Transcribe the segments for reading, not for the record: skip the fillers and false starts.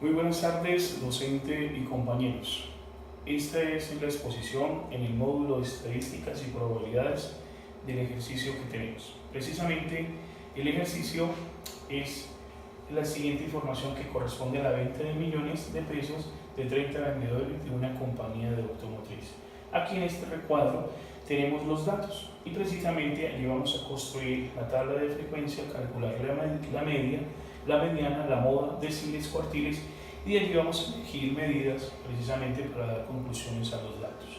Muy buenas tardes, docente y compañeros. Esta es la exposición en el módulo de estadísticas y probabilidades del ejercicio que tenemos. Precisamente el ejercicio es la siguiente información que corresponde a la venta de millones de pesos de 30 vendedores de una compañía de automotriz. Aquí en este recuadro tenemos los datos y precisamente allí vamos a construir la tabla de frecuencia, calcular la media, la mediana, la moda, deciles, cuartiles, y de allí vamos a elegir medidas precisamente para dar conclusiones a los datos.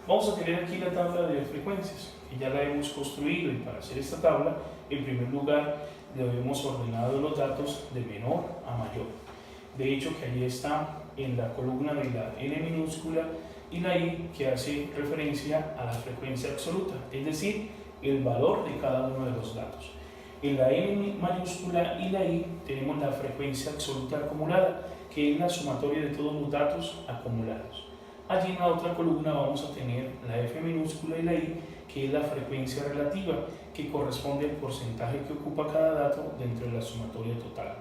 Vamos a tener aquí la tabla de frecuencias, que ya la hemos construido, y para hacer esta tabla, en primer lugar, le hemos ordenado los datos de menor a mayor. De hecho, que allí está en la columna de la N minúscula y la I, que hace referencia a la frecuencia absoluta, es decir, el valor de cada uno de los datos. En la N mayúscula y la I tenemos la frecuencia absoluta acumulada, que es la sumatoria de todos los datos acumulados. Allí en la otra columna vamos a tener la F minúscula y la I, que es la frecuencia relativa, que corresponde al porcentaje que ocupa cada dato dentro de la sumatoria total.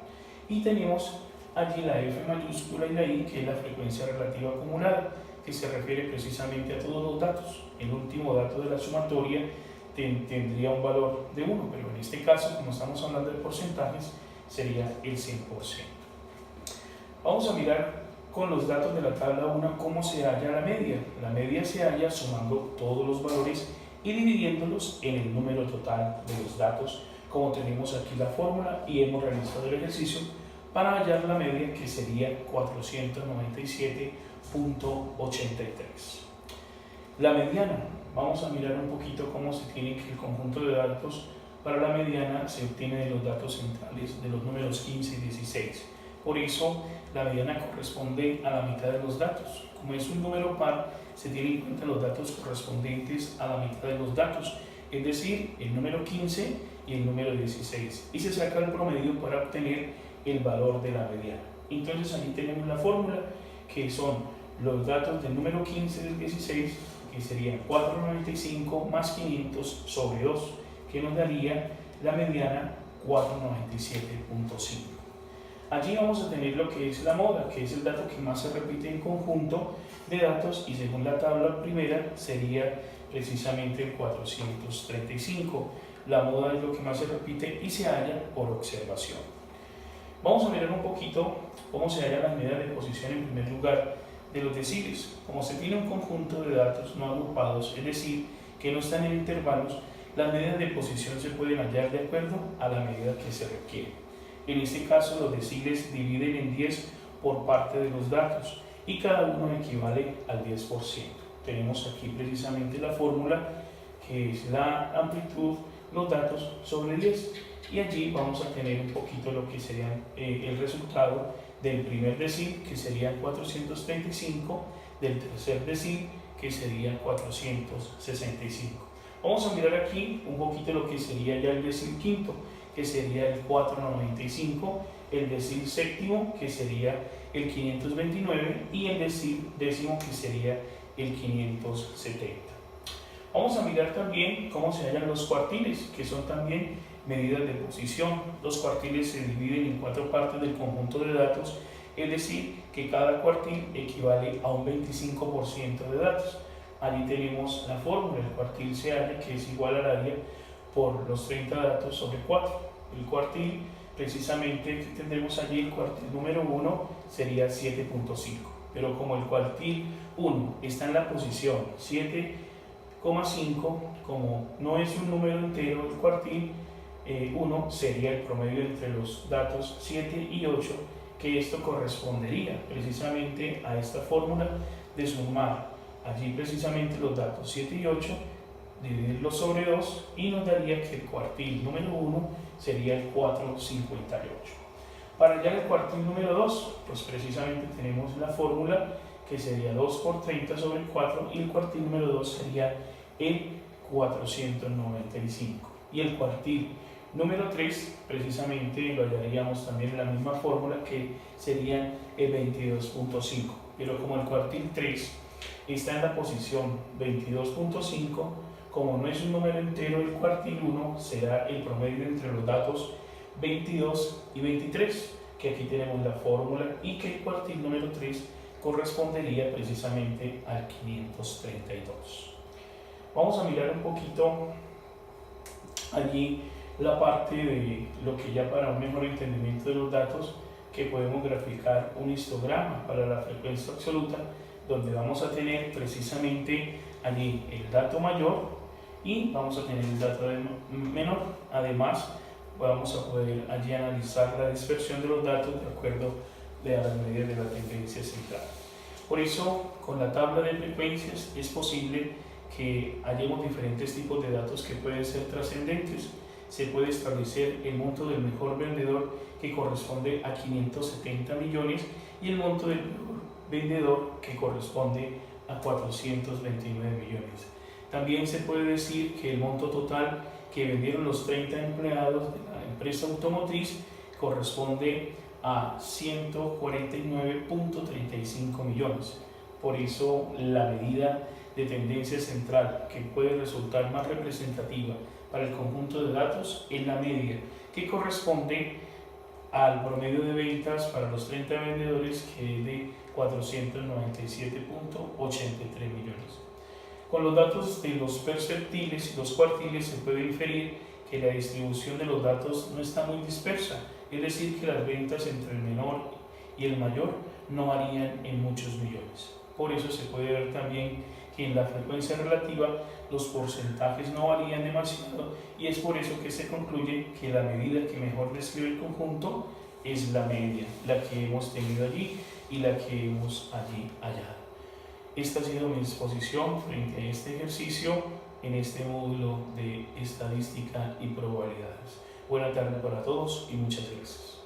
Y tenemos allí la F mayúscula y la I, que es la frecuencia relativa acumulada, que se refiere precisamente a todos los datos. El último dato de la sumatoria tendría un valor de 1, pero en este caso, como estamos hablando de porcentajes, sería el 100%. Vamos a mirar con los datos de la tabla 1 cómo se halla la media. La media se halla sumando todos los valores y dividiéndolos en el número total de los datos, como tenemos aquí la fórmula y hemos realizado el ejercicio para hallar la media, que sería 497.83. La mediana. Vamos a mirar un poquito cómo se tiene que el conjunto de datos para la mediana se obtiene de los datos centrales, de los números 15 y 16. Por eso, la mediana corresponde a la mitad de los datos. Como es un número par, se tienen en cuenta los datos correspondientes a la mitad de los datos, es decir, el número 15 y el número 16. Y se saca el promedio para obtener el valor de la mediana. Entonces, aquí tenemos la fórmula, que son los datos del número 15 y del 16, que serían 495 más 500 sobre 2, que nos daría la mediana 497.5. Allí vamos a tener lo que es la moda, que es el dato que más se repite en conjunto de datos, y según la tabla primera sería precisamente el 435. La moda es lo que más se repite y se halla por observación. Vamos a mirar un poquito cómo se hallan las medidas de posición en primer lugar de los deciles. Como se tiene un conjunto de datos no agrupados, es decir, que no están en intervalos, las medidas de posición se pueden hallar de acuerdo a la medida que se requiere. En este caso, los deciles dividen en 10 por parte de los datos y cada uno equivale al 10%. Tenemos aquí precisamente la fórmula, que es la amplitud, los datos sobre 10, y allí vamos a tener un poquito lo que sería el resultado del primer decil, que sería 435, del tercer decil, que sería 465. Vamos a mirar aquí un poquito lo que sería ya el decil quinto, que sería el 495, el decil séptimo, que sería el 529, y el decil décimo, que sería el 570. Vamos a mirar también cómo se hallan los cuartiles, que son también medidas de posición. Los cuartiles se dividen en 4 partes del conjunto de datos, es decir, que cada cuartil equivale a un 25% de datos. Allí tenemos la fórmula, el cuartil se halla, que es igual al área por los 30 datos sobre 4. El cuartil, precisamente, que tendremos allí, el cuartil número 1 sería 7.5, pero como el cuartil 1 está en la posición 7,5, como no es un número entero, el cuartil 1 sería el promedio entre los datos 7 y 8, que esto correspondería precisamente a esta fórmula de sumar allí precisamente los datos 7 y 8, dividirlos sobre 2, y nos daría que el cuartil número 1 sería el 458. Para hallar el cuartil número 2, pues precisamente tenemos la fórmula, que sería 2 por 30 sobre 4, y el cuartil número 2 sería el 495. Y el cuartil número 3, precisamente lo hallaríamos también en la misma fórmula, que sería el 22.5. Pero como el cuartil 3 está en la posición 22.5, como no es un número entero, el cuartil 1 será el promedio entre los datos 22 y 23. que aquí tenemos la fórmula y que el cuartil número 3 correspondería precisamente al 532. Vamos a mirar un poquito allí la parte de lo que ya para un mejor entendimiento de los datos, que podemos graficar un histograma para la frecuencia absoluta, donde vamos a tener precisamente allí el dato mayor y vamos a tener el dato menor. Además, vamos a poder allí analizar la dispersión de los datos de acuerdo a las medidas de la tendencia central. Por eso, con la tabla de frecuencias es posible que hallemos diferentes tipos de datos que pueden ser trascendentes. Se puede establecer el monto del mejor vendedor, que corresponde a 570 millones, y el monto del peor vendedor, que corresponde a 429 millones. También se puede decir que el monto total que vendieron los 30 empleados de la empresa automotriz corresponde a 149.35 millones. Por eso la medida de tendencia central que puede resultar más representativa para el conjunto de datos es la media, que corresponde al promedio de ventas para los 30 vendedores, que es de 497.83 millones. Con los datos de los perceptiles y los cuartiles se puede inferir que la distribución de los datos no está muy dispersa, es decir, que las ventas entre el menor y el mayor no varían en muchos millones. Por eso se puede ver también que en la frecuencia relativa los porcentajes no varían demasiado, y es por eso que se concluye que la medida que mejor describe el conjunto es la media, la que hemos tenido allí y la que hemos allí hallado. Esta ha sido mi exposición frente a este ejercicio en este módulo de estadística y probabilidades. Buena tarde para todos y muchas gracias.